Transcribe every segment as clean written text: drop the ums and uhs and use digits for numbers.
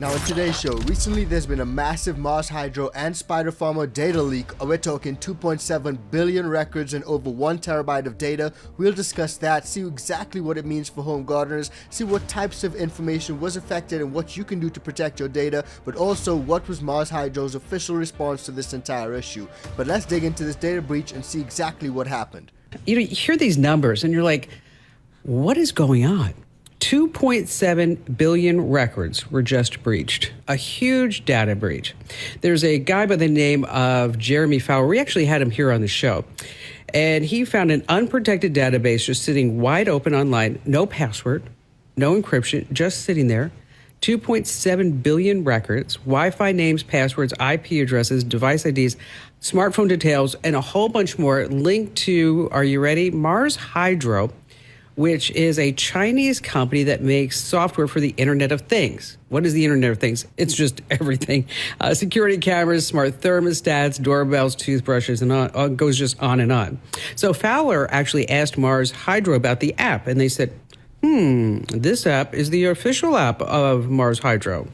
Now in today's show, recently there's been a massive Mars Hydro and Spider Farmer data leak. We're talking 2.7 billion records and over 1 terabyte of data. We'll discuss that, see exactly what it means for home gardeners, see what types of information was affected and what you can do to protect your data, but also what was Mars Hydro's official response to this entire issue. But let's dig into this data breach and see exactly what happened. You hear these numbers and you're like, what is going on? 2.7 billion records were just breached. A huge data breach. There's a guy by the name of Jeremy Fowler. We actually had him here on the show. And he found an unprotected database just sitting wide open online. No password, no encryption, just sitting there. 2.7 billion records, Wi-Fi names, passwords, IP addresses, device IDs, smartphone details, and a whole bunch more linked to, are you ready? Mars Hydro, which is a Chinese company that makes software for the Internet of Things. What is the Internet of Things? It's just everything. Security cameras, smart thermostats, doorbells, toothbrushes, and on, goes just on and on. So Fowler actually asked Mars Hydro about the app, and they said, this app is the official app of Mars Hydro.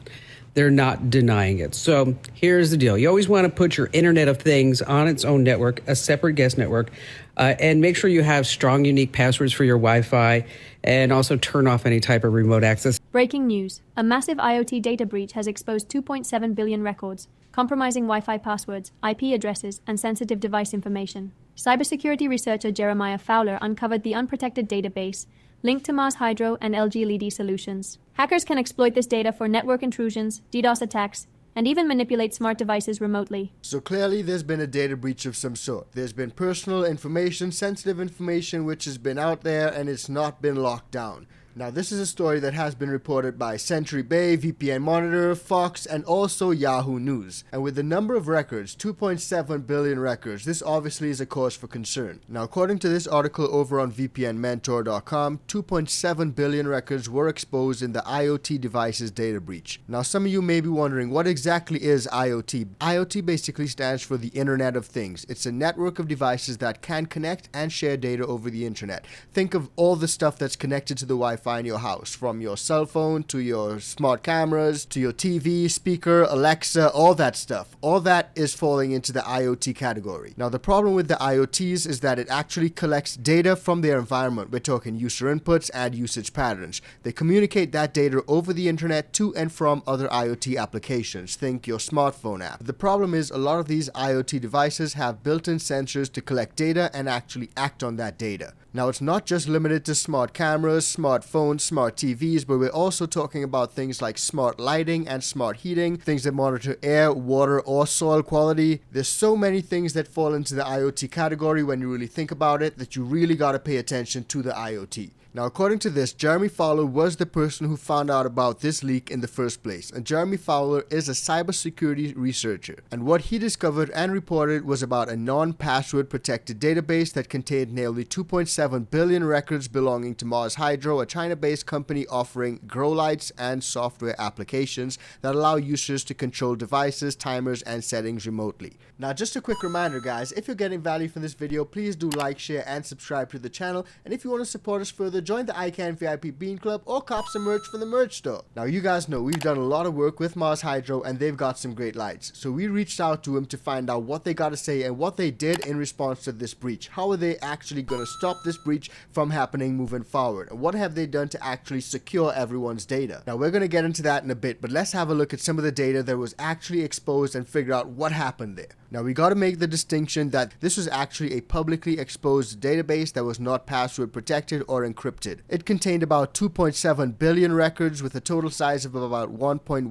They're not denying it. So here's the deal. You always want to put your Internet of Things on its own network, a separate guest network, and make sure you have strong, unique passwords for your Wi-Fi, and also turn off any type of remote access. Breaking news. A massive IoT data breach has exposed 2.7 billion records, compromising Wi-Fi passwords, IP addresses, and sensitive device information. Cybersecurity researcher Jeremiah Fowler uncovered the unprotected database linked to Mars Hydro and LG LED Solutions. Hackers can exploit this data for network intrusions, DDoS attacks, and even manipulate smart devices remotely. So clearly there's been a data breach of some sort. There's been personal information, sensitive information which has been out there and it's not been locked down. Now this is a story that has been reported by Century Bay, VPN Monitor, Fox, and also Yahoo News. And with the number of records, 2.7 billion records, this obviously is a cause for concern. Now according to this article over on VPNmentor.com, 2.7 billion records were exposed in the IoT devices data breach. Now some of you may be wondering, what exactly is IoT? IoT basically stands for the Internet of Things. It's a network of devices that can connect and share data over the internet. Think of all the stuff that's connected to the Wi-Fi in your house, from your cell phone to your smart cameras to your TV, speaker, Alexa, all that stuff. All that is falling into the IoT category. Now the problem with the IoTs is that it actually collects data from their environment. We're talking user inputs and usage patterns. They communicate that data over the internet to and from other IoT applications. Think your smartphone app. The problem is a lot of these IoT devices have built-in sensors to collect data and actually act on that data. Now it's not just limited to smart cameras, smartphones, smart TVs, but we're also talking about things like smart lighting and smart heating, things that monitor air, water, or soil quality. There's so many things that fall into the IoT category when you really think about it that you really got to pay attention to the IoT. Now, according to this, Jeremy Fowler was the person who found out about this leak in the first place. And Jeremy Fowler is a cybersecurity researcher. And what he discovered and reported was about a non-password protected database that contained nearly 2.7 billion records belonging to Mars Hydro, a China-based company offering grow lights and software applications that allow users to control devices, timers, and settings remotely. Now, just a quick reminder, guys, if you're getting value from this video, please do like, share, and subscribe to the channel. And if you want to support us further, join the iCan VIP Bean Club or cop some merch from the merch store. Now you guys know we've done a lot of work with Mars Hydro and they've got some great lights. So we reached out to them to find out what they got to say and what they did in response to this breach. How are they actually going to stop this breach from happening moving forward? And what have they done to actually secure everyone's data? Now we're going to get into that in a bit, but let's have a look at some of the data that was actually exposed and figure out what happened there. Now we got to make the distinction that this was actually a publicly exposed database that was not password protected or encrypted. It contained about 2.7 billion records with a total size of about 1.17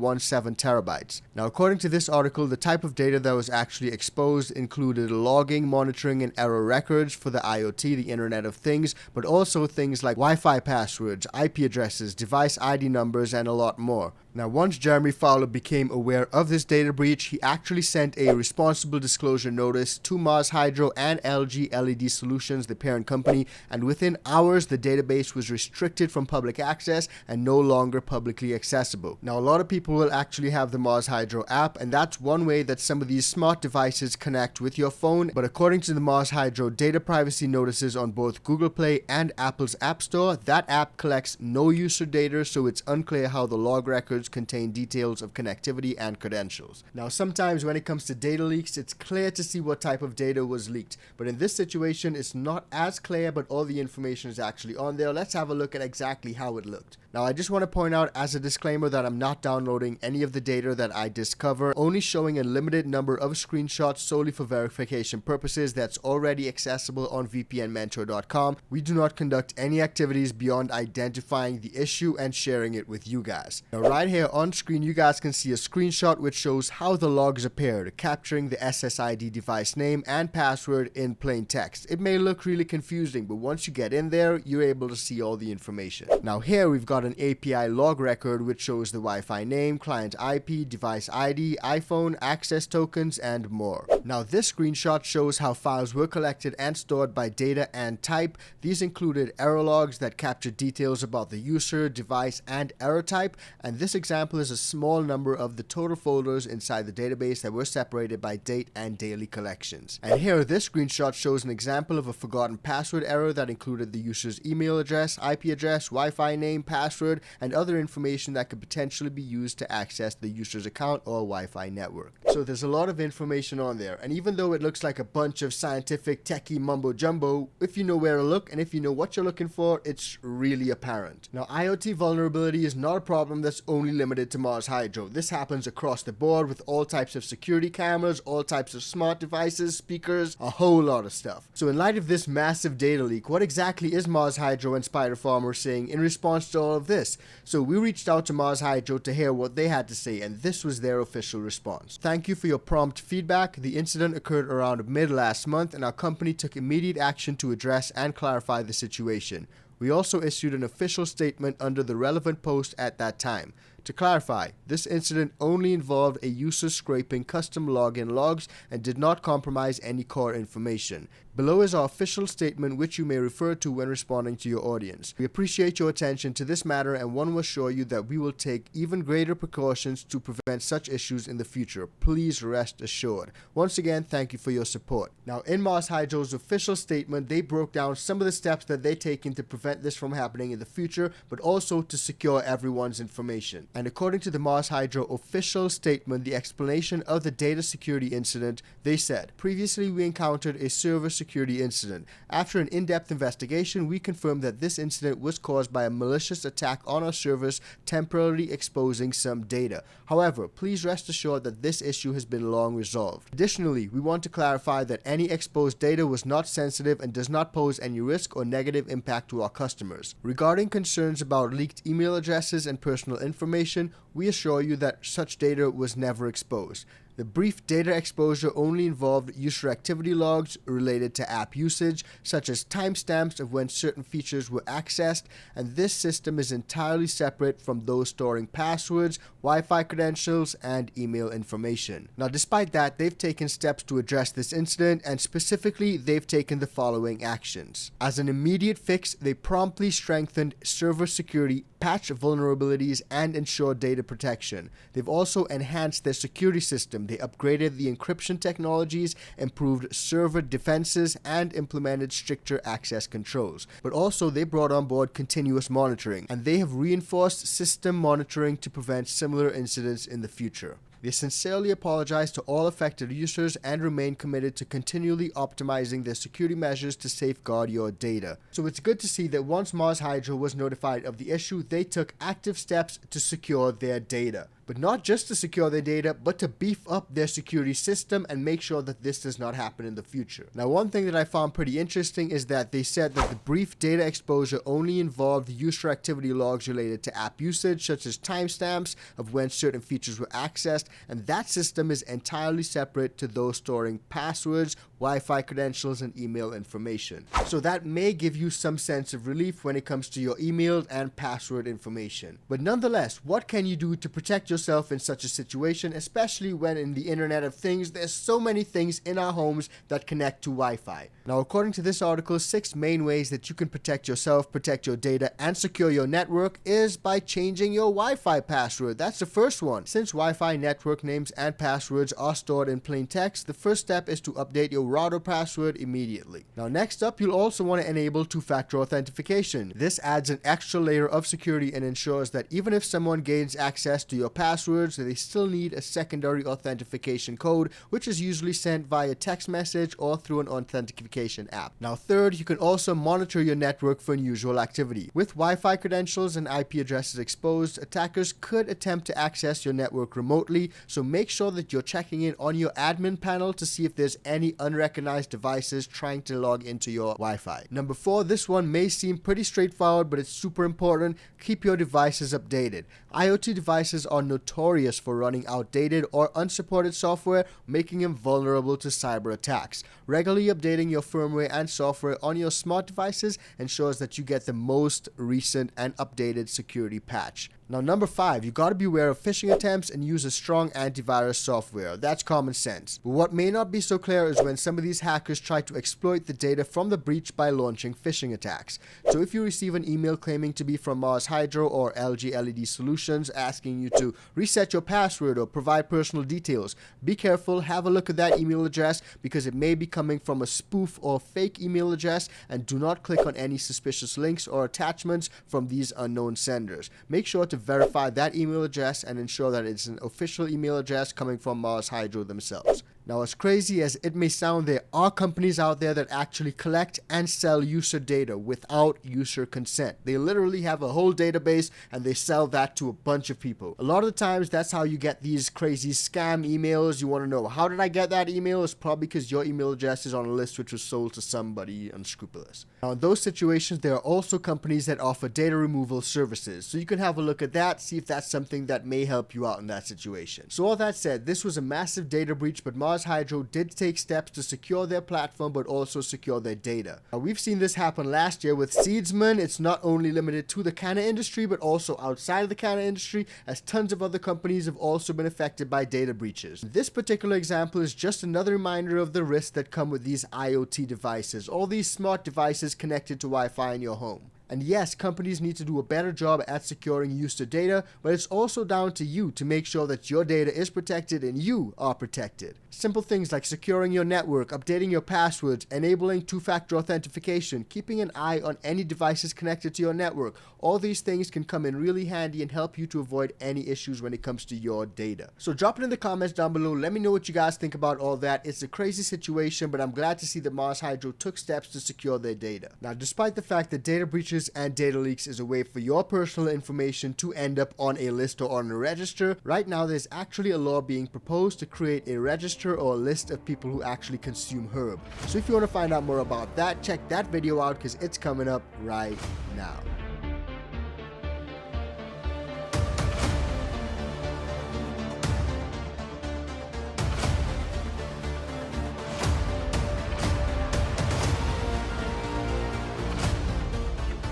terabytes. Now according to this article, the type of data that was actually exposed included logging, monitoring, and error records for the IoT, the Internet of Things, but also things like Wi-Fi passwords, IP addresses, device ID numbers, and a lot more. Now, once Jeremy Fowler became aware of this data breach, he actually sent a responsible disclosure notice to Mars Hydro and LG LED Solutions, the parent company, and within hours, the database was restricted from public access and no longer publicly accessible. Now, a lot of people will actually have the Mars Hydro app, and that's one way that some of these smart devices connect with your phone, but according to the Mars Hydro data privacy notices on both Google Play and Apple's App Store, that app collects no user data, so it's unclear how the log records passwords contain details of connectivity and credentials. Now, sometimes when it comes to data leaks, it's clear to see what type of data was leaked, but in this situation, it's not as clear, but all the information is actually on there. Let's have a look at exactly how it looked. Now, I just want to point out as a disclaimer that I'm not downloading any of the data that I discover, only showing a limited number of screenshots solely for verification purposes that's already accessible on vpnmentor.com. We do not conduct any activities beyond identifying the issue and sharing it with you guys. Now, right here on screen, you guys can see a screenshot which shows how the logs appeared, capturing the SSID device name and password in plain text. It may look really confusing, but once you get in there, you're able to see all the information. Now, here we've got an API log record which shows the Wi-Fi name, client IP, device ID, iPhone, access tokens, and more. Now, this screenshot shows how files were collected and stored by data and type. These included error logs that capture details about the user, device, and error type, and this example is a small number of the total folders inside the database that were separated by date and daily collections. And here, this screenshot shows an example of a forgotten password error that included the user's email address, IP address, Wi-Fi name, password, and other information that could potentially be used to access the user's account or Wi-Fi network. So there's a lot of information on there, and even though it looks like a bunch of scientific techie mumbo jumbo, if you know where to look and if you know what you're looking for, it's really apparent. Now, IoT vulnerability is not a problem that's only limited to Mars Hydro. This happens across the board with all types of security cameras, all types of smart devices, speakers, a whole lot of stuff. So in light of this massive data leak, what exactly is Mars Hydro and Spider Farmer saying in response to all of this? So we reached out to Mars Hydro to hear what they had to say, and this was their official response. Thank you for your prompt feedback. The incident occurred around mid last month, and our company took immediate action to address and clarify the situation. We also issued an official statement under the relevant post at that time. To clarify, this incident only involved a user scraping custom login logs and did not compromise any core information. Below is our official statement which you may refer to when responding to your audience. We appreciate your attention to this matter and want to assure you that we will take even greater precautions to prevent such issues in the future. Please rest assured. Once again, thank you for your support. Now, in Mars Hydro's official statement, they broke down some of the steps that they've taken to prevent this from happening in the future, but also to secure everyone's information. And according to the Mars Hydro official statement, the explanation of the data security incident, they said, previously we encountered a server security incident. After an in-depth investigation, we confirmed that this incident was caused by a malicious attack on our servers, temporarily exposing some data. However, please rest assured that this issue has been long resolved. Additionally, we want to clarify that any exposed data was not sensitive and does not pose any risk or negative impact to our customers. Regarding concerns about leaked email addresses and personal information, we assure you that such data was never exposed. The brief data exposure only involved user activity logs related to app usage, such as timestamps of when certain features were accessed, and this system is entirely separate from those storing passwords, Wi-Fi credentials, and email information. Now, despite that, they've taken steps to address this incident, and specifically, they've taken the following actions. As an immediate fix, they promptly strengthened server security, patched vulnerabilities, and ensured data protection. They've also enhanced their security system. They upgraded the encryption technologies, improved server defenses, and implemented stricter access controls. But also, they brought on board continuous monitoring, and they have reinforced system monitoring to prevent similar incidents in the future. They sincerely apologize to all affected users and remain committed to continually optimizing their security measures to safeguard your data. So it's good to see that once Mars Hydro was notified of the issue, they took active steps to secure their data. But not just to secure their data, but to beef up their security system and make sure that this does not happen in the future. Now, one thing that I found pretty interesting is that they said that the brief data exposure only involved user activity logs related to app usage, such as timestamps of when certain features were accessed, and that system is entirely separate to those storing passwords, Wi-Fi credentials, and email information. So that may give you some sense of relief when it comes to your email and password information. But nonetheless, what can you do to protect yourself in such a situation, especially when in the Internet of Things, there's so many things in our homes that connect to Wi-Fi? Now, according to this article, 6 main ways that you can protect yourself, protect your data, and secure your network is by changing your Wi-Fi password. That's the first one. Since Wi-Fi networks network names and passwords are stored in plain text, the first step is to update your router password immediately. Now next up, you'll also want to enable two-factor authentication. This adds an extra layer of security and ensures that even if someone gains access to your passwords, they still need a secondary authentication code, which is usually sent via text message or through an authentication app. Now third, you can also monitor your network for unusual activity. With Wi-Fi credentials and IP addresses exposed, attackers could attempt to access your network remotely, so make sure that you're checking in on your admin panel to see if there's any unrecognized devices trying to log into your Wi-Fi. Number 4, this one may seem pretty straightforward, but it's super important. Keep your devices updated. IoT devices are notorious for running outdated or unsupported software, making them vulnerable to cyber attacks. Regularly updating your firmware and software on your smart devices ensures that you get the most recent and updated security patch. Now number 5, you gotta be aware of phishing attempts and use a strong antivirus software. That's common sense. But what may not be so clear is when some of these hackers try to exploit the data from the breach by launching phishing attacks. So if you receive an email claiming to be from Mars Hydro or LG LED Solutions asking you to reset your password or provide personal details, be careful, have a look at that email address because it may be coming from a spoof or fake email address, and do not click on any suspicious links or attachments from these unknown senders. Make sure to verify that email address and ensure that it's an official email address coming from Mars Hydro themselves. Now, as crazy as it may sound, there are companies out there that actually collect and sell user data without user consent. They literally have a whole database and they sell that to a bunch of people. A lot of the times, that's how you get these crazy scam emails. You want to know, how did I get that email? It's probably because your email address is on a list which was sold to somebody unscrupulous. Now, in those situations, there are also companies that offer data removal services. So you can have a look at that, see if that's something that may help you out in that situation. So all that said, this was a massive data breach, but Mars Hydro did take steps to secure their platform but also secure their data. Now, we've seen this happen last year with Seedsman. It's not only limited to the canna industry but also outside of the canna industry, as tons of other companies have also been affected by data breaches. This particular example is just another reminder of the risks that come with these IoT devices, all these smart devices connected to Wi-Fi in your home. And yes, companies need to do a better job at securing user data, but it's also down to you to make sure that your data is protected and you are protected. Simple things like securing your network, updating your passwords, enabling two-factor authentication, keeping an eye on any devices connected to your network. All these things can come in really handy and help you to avoid any issues when it comes to your data. So drop it in the comments down below. Let me know what you guys think about all that. It's a crazy situation, but I'm glad to see that Mars Hydro took steps to secure their data. Now, despite the fact that data breaches and data leaks is a way for your personal information to end up on a list or on a register, right now there's actually a law being proposed to create a register or a list of people who actually consume herb. So if you want to find out more about that, check that video out because it's coming up right now.